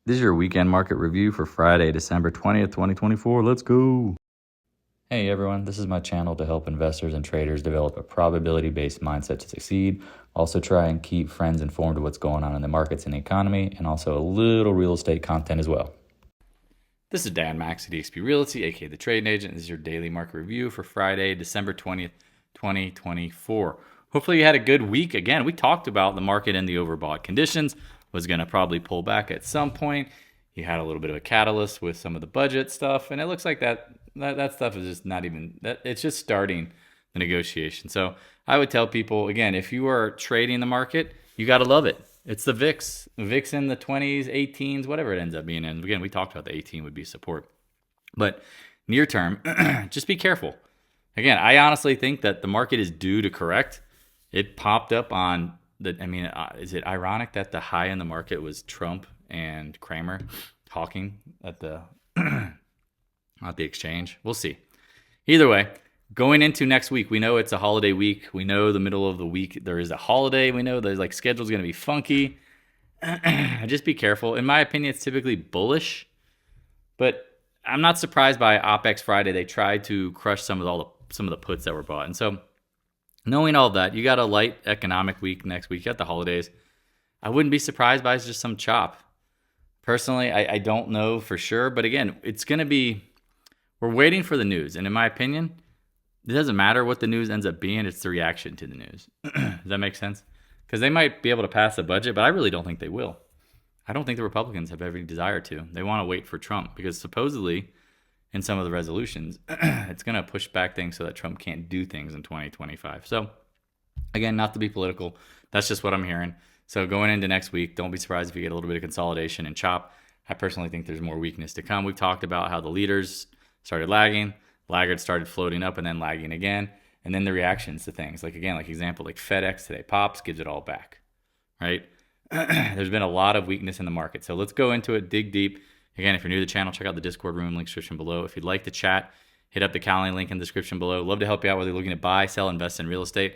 This is your weekend market review for Friday, December 20th, 2024. Let's go. Hey everyone, this is my channel to help investors and traders develop a probability-based mindset to succeed. Also try and keep friends informed of what's going on in the markets and the economy, and also a little real estate content as well. This is Dan Max at eXp Realty, aka The Trading Agent. This is your daily market review for Friday, December 20th, 2024. Hopefully you had a good week. Again, we talked about the market and the overbought conditions. Was going to probably pull back at some point. You had a little bit of a catalyst with some of the budget stuff, and it looks like that stuff is just not even that. It's just starting the negotiation. So I would tell people again, if you are trading the market, you got to love it. It's the VIX in the 20s, 18s, whatever it ends up being. And again, we talked about the 18 would be support, but near term, just be careful. Again, I honestly think that the market is due to correct. It popped up on. Is it ironic that the high in the market was Trump and Kramer talking at the at the exchange? We'll see. Either way, going into next week, we know it's a holiday week. We know the middle of the week there is a holiday. We know the schedule's going to be funky. Just be careful. In my opinion, it's typically bullish, but I'm not surprised by OPEX Friday. They tried to crush some of the puts that were bought, and so. Knowing all that, you got a light economic week next week. You got the holidays. I wouldn't be surprised by just some chop. Personally, I don't know for sure. But again, it's going to be, we're waiting for the news. And in my opinion, it doesn't matter what the news ends up being. It's the reaction to the news. Does that make sense? Because they might be able to pass a budget, but I really don't think they will. I don't think the Republicans have every desire to. They want to wait for Trump because supposedly in some of the resolutions, it's going to push back things so that Trump can't do things in 2025. So, again, not to be political, that's just what I'm hearing. So going into next week, don't be surprised if you get a little bit of consolidation and chop. I personally think there's more weakness to come. We've talked about how the leaders started lagging, laggards started floating up and then lagging again, and then the reactions to things. Like example, like FedEx today pops, gives it all back, right? There's been a lot of weakness in the market. So let's go into it, dig deep. Again, if you're new to the channel, check out the Discord room, link description below. If you'd like to chat, hit up the Calendly link in the description below. Love to help you out whether you're looking to buy, sell, invest in real estate.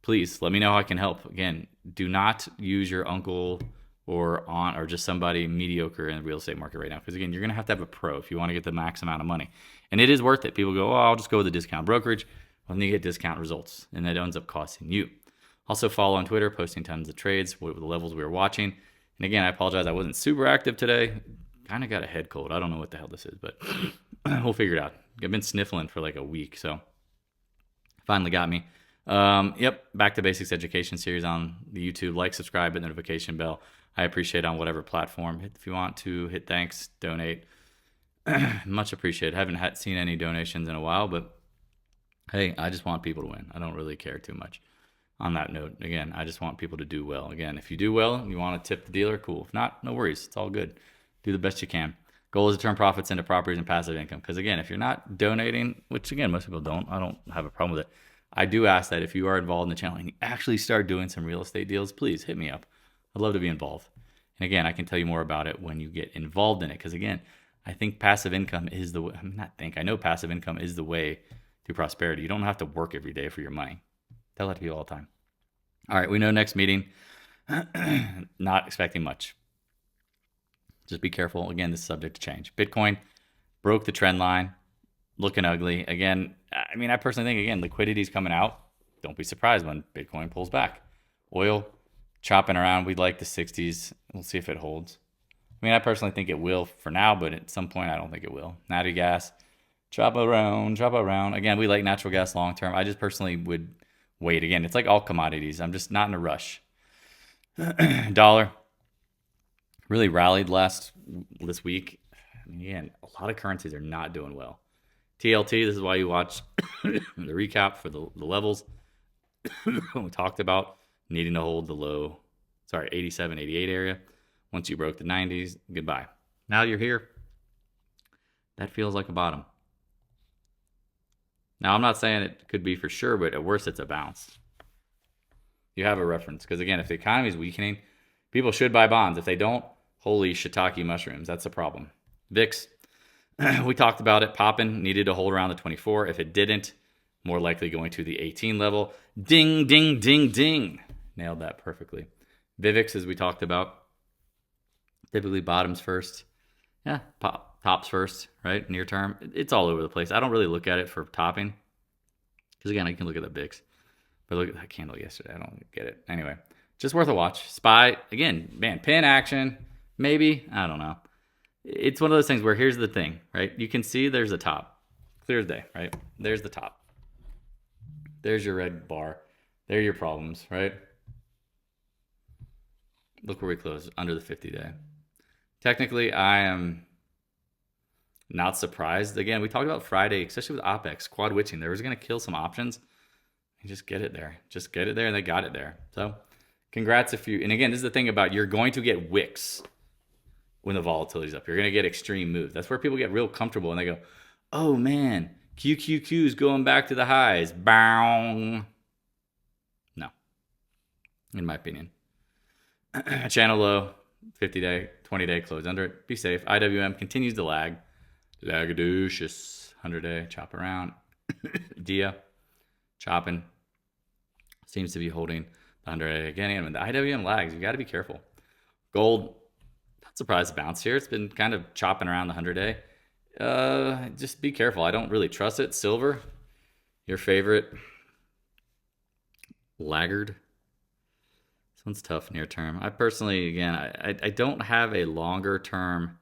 Please let me know how I can help. Again, do not use your uncle or aunt or just somebody mediocre in the real estate market right now. Because again, you're going to have a pro if you want to get the max amount of money. And it is worth it. People go, oh, I'll just go with the discount brokerage. Well, then you get discount results, and that ends up costing you. Also follow on Twitter, posting tons of trades with the levels we were watching. And again, I apologize. I wasn't super active today. Kind of got a head cold. I don't know what the hell this is, but we'll figure it out. I've been sniffling for like a week, so finally got me. Yep, Back to Basics Education series on the YouTube. Like, subscribe, hit notification bell. I appreciate it on whatever platform. If you want to hit thanks, donate. Much appreciated. Haven't seen any donations in a while, but hey, I just want people to win. I don't really care too much. On that note, again, I just want people to do well. Again, if you do well, you want to tip the dealer, cool. If not, no worries. It's all good. Do the best you can. Goal is to turn profits into properties and passive income. Because again, if you're not donating, which again, most people don't, I don't have a problem with it. I do ask that if you are involved in the channel and you actually start doing some real estate deals, please hit me up. I'd love to be involved. And again, I can tell you more about it when you get involved in it. Because again, I think passive income is the way, I know passive income is the way to prosperity. You don't have to work every day for your money. Tell that to people all the time. All right, we know next meeting, not expecting much. Just be careful. Again, this is subject to change. Bitcoin broke the trend line, looking ugly. Again, I personally think, again, liquidity is coming out. Don't be surprised when Bitcoin pulls back. Oil, chopping around. We'd like the 60s. We'll see if it holds. I personally think it will for now, but at some point, I don't think it will. Natural gas, chop around. Again, we like natural gas long term. I just personally would wait. Again, it's like all commodities. I'm just not in a rush. Dollar really rallied this week. Again, a lot of currencies are not doing well. TLT, this is why you watch the recap for the levels. We talked about needing to hold the low, 87, 88 area. Once you broke the 90s, goodbye. Now you're here. That feels like a bottom. Now, I'm not saying it could be for sure, but at worst, it's a bounce. You have a reference. Because again, if the economy is weakening, people should buy bonds. If they don't, holy shiitake mushrooms. That's a problem. VIX, we talked about it. Popping, needed to hold around the 24. If it didn't, more likely going to the 18 level. Ding, ding, ding, ding. Nailed that perfectly. VIVIX, as we talked about, Typically bottoms first. Yeah, tops first, right? Near term. It's all over the place. I don't really look at it for topping. Because again, I can look at the VIX. But look at that candle yesterday. I don't get it. Anyway, just worth a watch. SPY, again, man, pin action. Maybe. I don't know. It's one of those things where here's the thing, right? You can see there's a top. Clear as day, right? There's the top. There's your red bar. There are your problems, right? Look where we closed, under the 50-day. Technically, I am not surprised. Again, we talked about Friday, especially with OPEX, quad witching. They was going to kill some options. You just get it there. Just get it there, and they got it there. So congrats if you, and again, this is the thing about you're going to get wicks when the volatility's up. You're going to get extreme moves. That's where people get real comfortable, and they go, oh, man, QQQ is going back to the highs. Bang. No, in my opinion. Channel low, 50-day, 20-day close under it. Be safe. IWM continues to lag. Lagadocious. 100-day, chop around. DIA, chopping. Seems to be holding the 100-day again. And when the IWM lags, you got to be careful. Gold, not surprised to bounce here. It's been kind of chopping around the 100-day. Just be careful. I don't really trust it. Silver, your favorite laggard. This one's tough near term. I personally, again, I don't have a longer term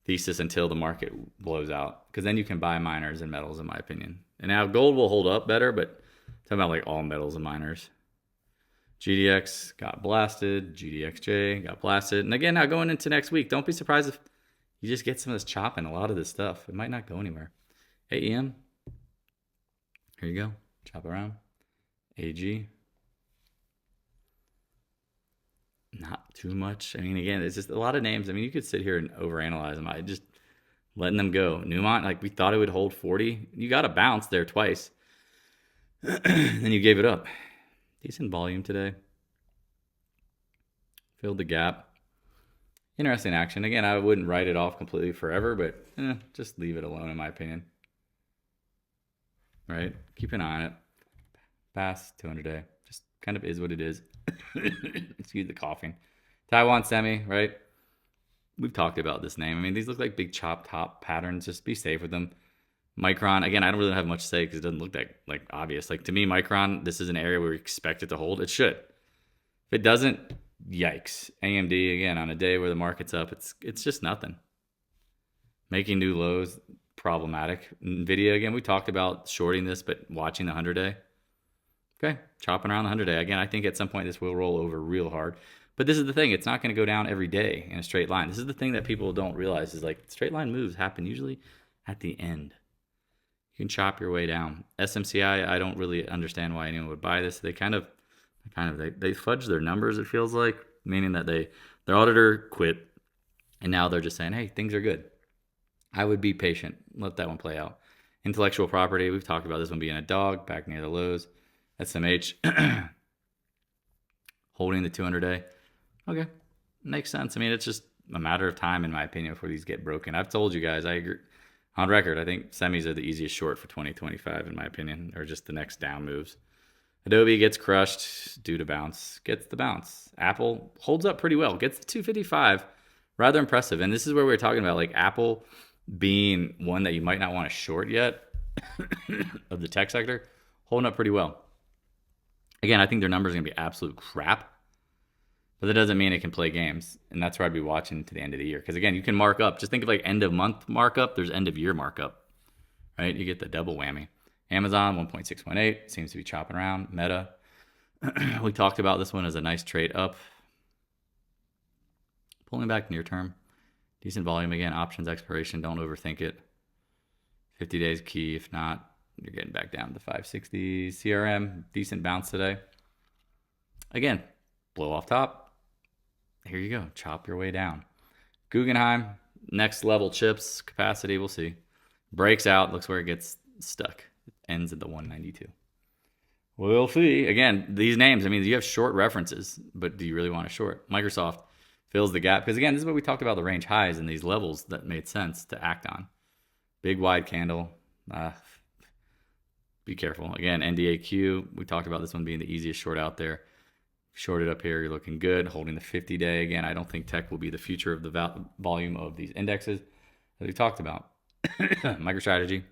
thesis until the market blows out, because then you can buy miners and metals, in my opinion. And now gold will hold up better, but I'm talking about like all metals and miners. GDX got blasted. GDXJ got blasted. And again, now going into next week, don't be surprised if you just get some of this chopping, a lot of this stuff. It might not go anywhere. AEM, here you go. Chop around. AG. Not too much. I mean, again, it's just a lot of names. I mean, you could sit here and overanalyze them. I just letting them go. Newmont, like we thought it would hold 40. You got to bounce there twice. Then you gave it up. Decent volume today. Filled the gap. Interesting action. Again, I wouldn't write it off completely forever, but just leave it alone, in my opinion. Right? Keep an eye on it. Pass 200-day. Just kind of is what it is. Excuse the coughing. Taiwan Semi, right? We've talked about this name. I mean, these look like big chop top patterns. Just be safe with them. Micron, again, I don't really have much to say because it doesn't look that like obvious. Like to me, Micron, this is an area where we expect it to hold. It should. If it doesn't, yikes. AMD, again, on a day where the market's up, it's just nothing. Making new lows, problematic. NVIDIA, again, we talked about shorting this, but watching the 100-day. Okay, chopping around the 100-day. Again, I think at some point this will roll over real hard. But this is the thing. It's not going to go down every day in a straight line. This is the thing that people don't realize is like straight line moves happen usually at the end. You can chop your way down. SMCI, I don't really understand why anyone would buy this. They they fudge their numbers, it feels like, meaning that their auditor quit, and now they're just saying, hey, things are good. I would be patient. Let that one play out. Intellectual property, we've talked about this one being a dog back near the lows. SMH holding the 200-day. Okay, makes sense. I mean, it's just a matter of time, in my opinion, before these get broken. I've told you guys, I agree. On record, I think semis are the easiest short for 2025, in my opinion, or just the next down moves. Adobe gets crushed due to bounce. Gets the bounce. Apple holds up pretty well. Gets the 255. Rather impressive. And this is where we were talking about, like, Apple being one that you might not want to short yet of the tech sector. Holding up pretty well. Again, I think their numbers are going to be absolute crap. But that doesn't mean it can play games. And that's where I'd be watching to the end of the year. Because, again, you can mark up. Just think of, like, end-of-month markup. There's end-of-year markup. Right? You get the double whammy. Amazon, 1.618. Seems to be chopping around. Meta. We talked about this one as a nice trade up. Pulling back near term. Decent volume. Again, options expiration. Don't overthink it. 50 days key. If not, you're getting back down to 560. CRM, decent bounce today. Again, blow off top. Here you go. Chop your way down. Guggenheim, next level chips, capacity, we'll see. Breaks out, looks where it gets stuck. It ends at the 192. We'll see. Again, these names, I mean, you have short references, but do you really want to short? Microsoft fills the gap. Because again, this is what we talked about, the range highs and these levels that made sense to act on. Big wide candle. Be careful. Again, NDAQ, we talked about this one being the easiest short out there. Shorted up here, you're looking good. Holding the 50-day. Again, I don't think tech will be the future of the volume of these indexes that we talked about. MicroStrategy.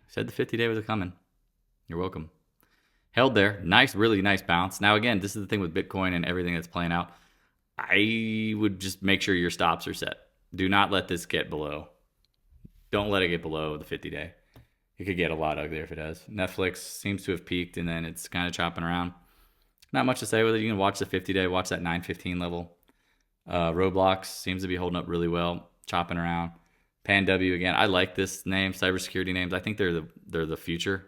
Said the 50-day was coming. You're welcome. Held there. Nice, really nice bounce. Now, again, this is the thing with Bitcoin and everything that's playing out. I would just make sure your stops are set. Do not let this get below. Don't let it get below the 50-day. It could get a lot uglier if it does. Netflix seems to have peaked, and then it's kind of chopping around. Not much to say with it. You can watch the 50-day, watch that 915 level. Roblox seems to be holding up really well, chopping around. PanW, again, I like this name, cybersecurity names. I think they're the future.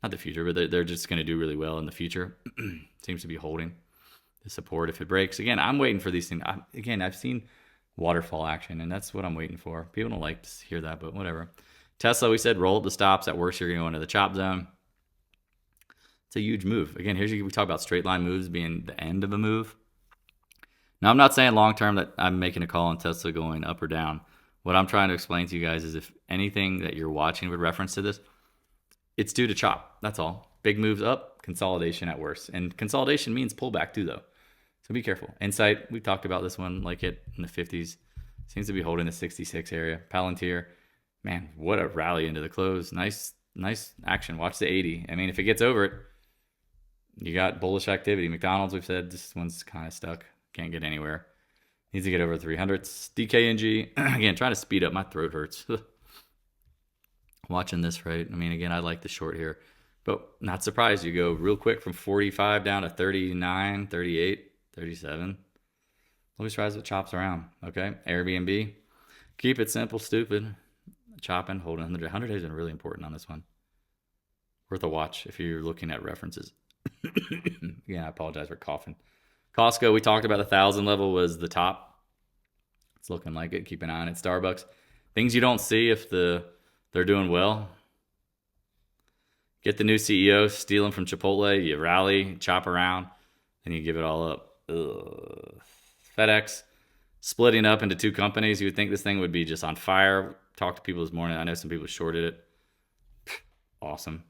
Not the future, but they're just going to do really well in the future. Seems to be holding the support if it breaks. Again, I'm waiting for these things. I've seen waterfall action, and that's what I'm waiting for. People don't like to hear that, but whatever. Tesla, we said, roll up the stops. At worst, you're going to go into the chop zone. It's a huge move. Again, we talk about straight line moves being the end of a move. Now, I'm not saying long term that I'm making a call on Tesla going up or down. What I'm trying to explain to you guys is if anything that you're watching with reference to this, it's due to chop. That's all. Big moves up, consolidation at worst. And consolidation means pullback too, though. So be careful. Insight, we talked about this one, like it in the 50s. Seems to be holding the 66 area. Palantir, man, what a rally into the close. Nice action. Watch the 80. I mean, if it gets over it, you got bullish activity. McDonald's, we've said this one's kind of stuck. Can't get anywhere. Needs to get over 300s. DKNG, again, trying to speed up. My throat hurts. Watching this, right? I mean, again, I like the short here. But not surprised. You go real quick from 45 down to 39, 38, 37. Always tries what chops around, okay? Airbnb. Keep it simple, stupid. Chopping, holding 100. 100 days is really important on this one. Worth a watch if you're looking at references. Yeah, I apologize for coughing. Costco, we talked about 1,000 level was the top. It's looking like it. Keep an eye on it. Starbucks. Things you don't see if they're doing well. Get the new CEO, steal them from Chipotle. You rally, chop around, and you give it all up. Ugh. FedEx, splitting up into two companies. You would think this thing would be just on fire. Talked to people this morning. I know some people shorted it. Awesome.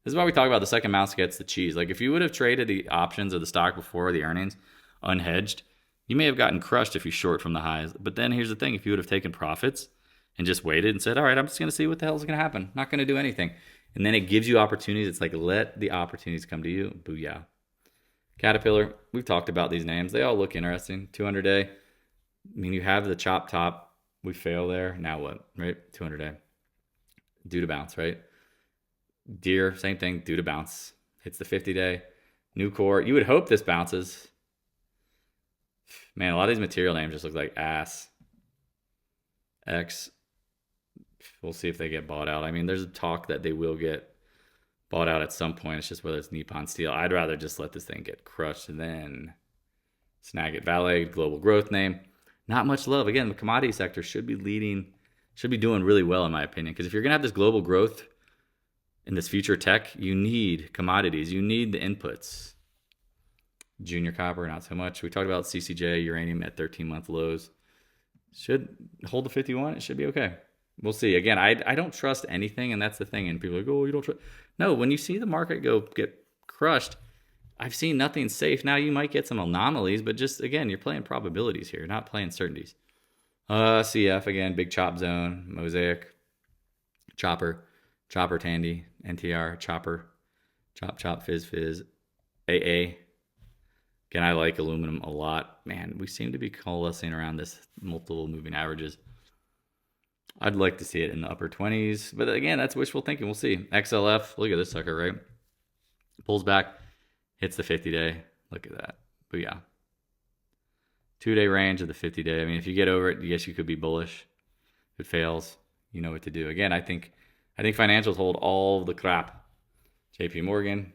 This is why we talk about the second mouse gets the cheese. Like if you would have traded the options of the stock before the earnings unhedged, you may have gotten crushed if you short from the highs. But then here's the thing. If you would have taken profits and just waited and said, all right, I'm just going to see what the hell is going to happen. Not going to do anything. And then it gives you opportunities. It's like, let the opportunities come to you. Booyah. Caterpillar, we've talked about these names. They all look interesting. 200-day. I mean, you have the chop top. We fail there. Now what, right? 200-day. Due to bounce, right? Deer, same thing, due to bounce. Hits the 50-day. New core. You would hope this bounces. Man, a lot of these material names just look like ass. X. We'll see if they get bought out. I mean, there's a talk that they will get bought out at some point. It's just whether it's Nippon Steel. I'd rather just let this thing get crushed and then snag it. VALE, global growth name. Not much love. Again, the commodity sector should be doing really well, in my opinion. Because if you're going to have this global growth in this future tech, you need commodities. You need the inputs. Junior copper, not so much. We talked about CCJ, uranium at 13-month lows. Should hold the 51. It should be okay. We'll see. Again, I don't trust anything, and that's the thing. And people are like, oh, you don't trust. No, when you see the market get crushed, I've seen nothing safe. Now, you might get some anomalies, but just, again, you're playing probabilities here, not playing certainties. CF, again, big chop zone, Mosaic, Chopper, Tandy, NTR, Chopper, Chop, Fizz, AA. Again, I like aluminum a lot. Man, we seem to be coalescing around this multiple moving averages. I'd like to see it in the upper 20s. But again, that's wishful thinking. We'll see. XLF, look at this sucker, right? Pulls back, hits the 50-day. Look at that. But yeah. 2-day range of the 50-day. I mean, if you get over it, yes, you could be bullish. If it fails, you know what to do. Again, I think financials hold all the crap. JP Morgan,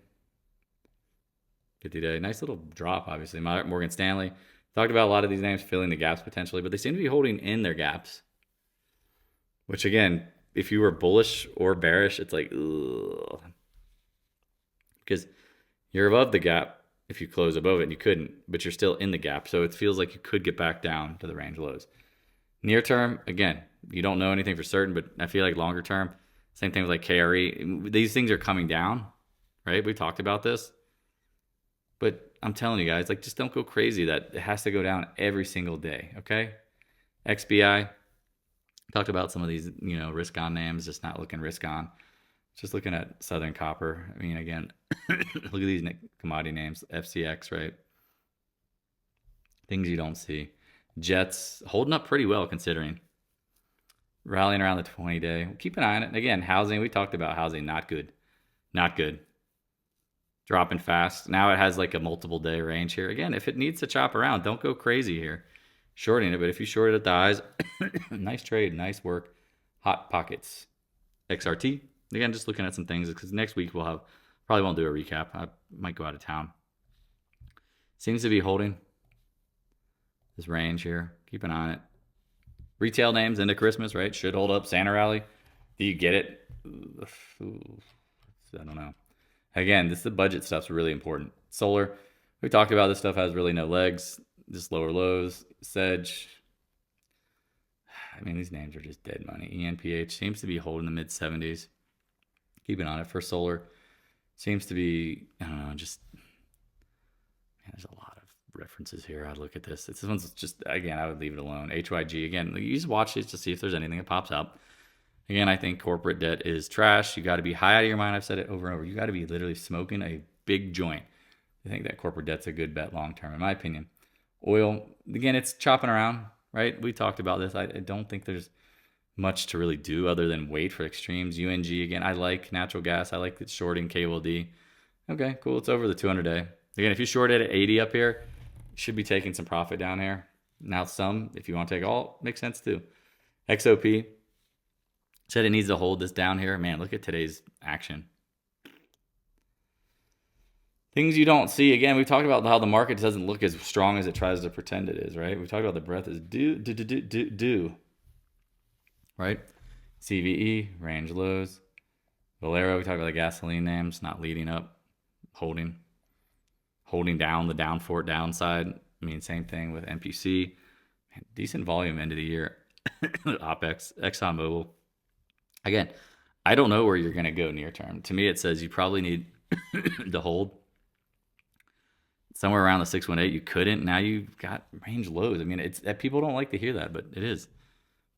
50-day. Nice little drop, obviously. Morgan Stanley. Talked about a lot of these names filling the gaps potentially, but they seem to be holding in their gaps. Which, again, if you were bullish or bearish, it's like, ugh. Because you're above the gap if you close above it, and you couldn't, but you're still in the gap. So it feels like you could get back down to the range lows. Near term, again, you don't know anything for certain, but I feel like longer term, same thing with like KRE. These things are coming down, right? We talked about this. But I'm telling you guys, like, just don't go crazy that it has to go down every single day, okay? XBI, talked about some of these, risk on names, just not looking risk on. Just looking at Southern Copper. I mean, again, look at these commodity names. FCX, right? Things you don't see. Jets holding up pretty well considering. Rallying around the 20-day. Keep an eye on it. Again, housing, we talked about housing. Not good. Not good. Dropping fast. Now it has like a multiple day range here. Again, if it needs to chop around, don't go crazy here. Shorting it, but if you short it at the highs, nice trade, nice work. Hot pockets. XRT. Again, just looking at some things because next week probably won't do a recap. I might go out of town. Seems to be holding this range here. Keep an eye on it. Retail names into Christmas, right? Should hold up. Santa rally. Do you get it? I don't know. Again, the budget stuff's really important. Solar, we talked about this stuff has really no legs. Just lower lows. Sedge. I mean, these names are just dead money. ENPH seems to be holding the mid 70s. Keeping on it. For solar, seems to be, I don't know, just, man, there's a lot of references here. I'd look at this. This one's just, again, I would leave it alone. HYG, again, you just watch it to see if there's anything that pops up. Again, I think corporate debt is trash. You got to be high out of your mind. I've said it over and over. You got to be literally smoking a big joint. I think that corporate debt's a good bet long term, in my opinion. Oil, again, it's chopping around, right? We talked about this. I don't think there's much to really do other than wait for extremes. UNG, again, I like natural gas. I like the shorting KWD. Okay, cool. It's over the 200-day. Again, if you short it at 80 up here, you should be taking some profit down here. Now some, if you want to take all, makes sense too. XOP, said it needs to hold this down here. Man, look at today's action. Things you don't see. Again, we talked about how the market doesn't look as strong as it tries to pretend it is, right? We talked about the breadth is do. Right? CVE, range lows. Valero, we talked about the gasoline names, not leading up, holding down the down for it downside. I mean, same thing with MPC. Man, decent volume end of the year. OPEX, ExxonMobil. Again, I don't know where you're going to go near term. To me, it says you probably need to hold somewhere around the 618. You couldn't. Now you've got range lows. I mean, it's that people don't like to hear that, but it is.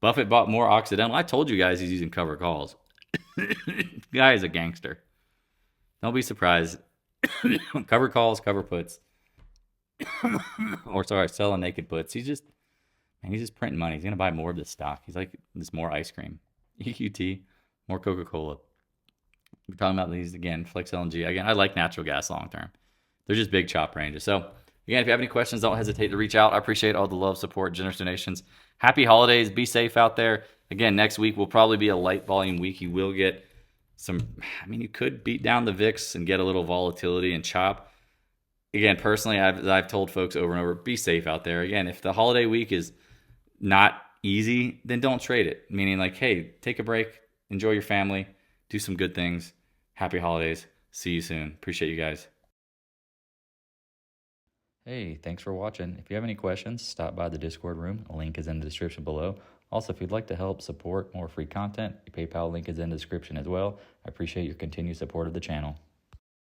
Buffett bought more Occidental. I told you guys he's using cover calls. Guy is a gangster. Don't be surprised. Cover calls, cover puts. Or sorry, selling naked puts. He's just printing money. He's going to buy more of this stock. He's like this more ice cream. EQT, more Coca-Cola. We're talking about these again, Flex LNG. Again, I like natural gas long term. They're just big chop ranges. So again, if you have any questions, don't hesitate to reach out. I appreciate all the love, support, generous donations. Happy holidays. Be safe out there. Again, next week will probably be a light volume week. You will get you could beat down the VIX and get a little volatility and chop. Again, personally, I've told folks over and over, be safe out there. Again, if the holiday week is not easy, then don't trade it. Meaning like, hey, take a break, enjoy your family, do some good things. Happy holidays. See you soon. Appreciate you guys. Hey, thanks for watching. If you have any questions, stop by the Discord room. A link is in the description below. Also, if you'd like to help support more free content, the PayPal link is in the description as well. I appreciate your continued support of the channel.